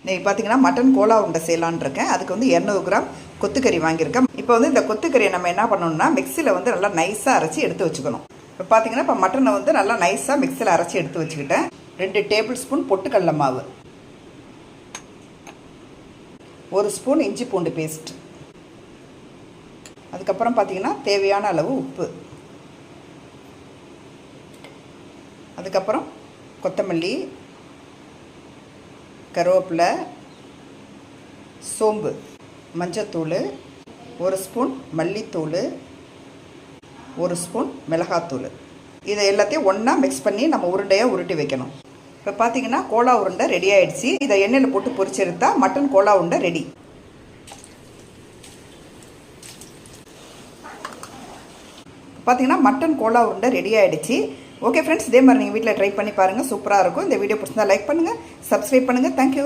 இன்றைக்கி பார்த்தீங்கன்னா mutton Cola உருண்டை செய்யலான்னு இருக்கேன். அதுக்கு வந்து 200 கிராம் கொத்துக்கறி வாங்கியிருக்கேன். இப்போ வந்து இந்த கொத்துக்கறியை நம்ம என்ன பண்ணணும்னா மிக்சியில் வந்து நல்லா நைஸாக அரைச்சி எடுத்து வச்சுக்கணும். இப்போ பார்த்தீங்கன்னா இப்போ மட்டனை வந்து நல்லா நைஸாக மிக்சியில் அரைச்சி எடுத்து வச்சுக்கிட்டேன். 2 டேபிள் ஸ்பூன் பொட்டுக்கடலை மாவு, 1 ஸ்பூன் இஞ்சி பூண்டு பேஸ்ட், அதுக்கப்புறம் பார்த்தீங்கன்னா தேவையான அளவு உப்பு, அதுக்கப்புறம் கொத்தமல்லி, கருவேப்பிலை, சோம்பு, மஞ்சத்தூள், 1 ஸ்பூன் மல்லித்தூள், 1 ஸ்பூன் மிளகாத்தூள். இதை எல்லாத்தையும் ஒன்றா மிக்ஸ் பண்ணி நம்ம உருண்டையாக உருட்டி வைக்கணும். இப்போ பார்த்தீங்கன்னா கோலா உருண்டை ரெடி ஆகிடுச்சு. இதை எண்ணெயில் போட்டு பொரிச்செடுத்தா மட்டன் கோலா உருண்டை ரெடி. பார்த்தீங்கன்னா மட்டன் கோலா உருண்டை ரெடி ஆகிடுச்சு. ஓகே ஃப்ரெண்ட்ஸ், இதே மாதிரி நீங்கள் வீட்டில் ட்ரை பண்ணி பாருங்கள், சூப்பராக இருக்கும். இந்த வீடியோ பிடிச்சிருந்தா லைக் பண்ணுங்கள், சப்ஸ்கிரைப் பண்ணுங்கள். தேங்க்யூ.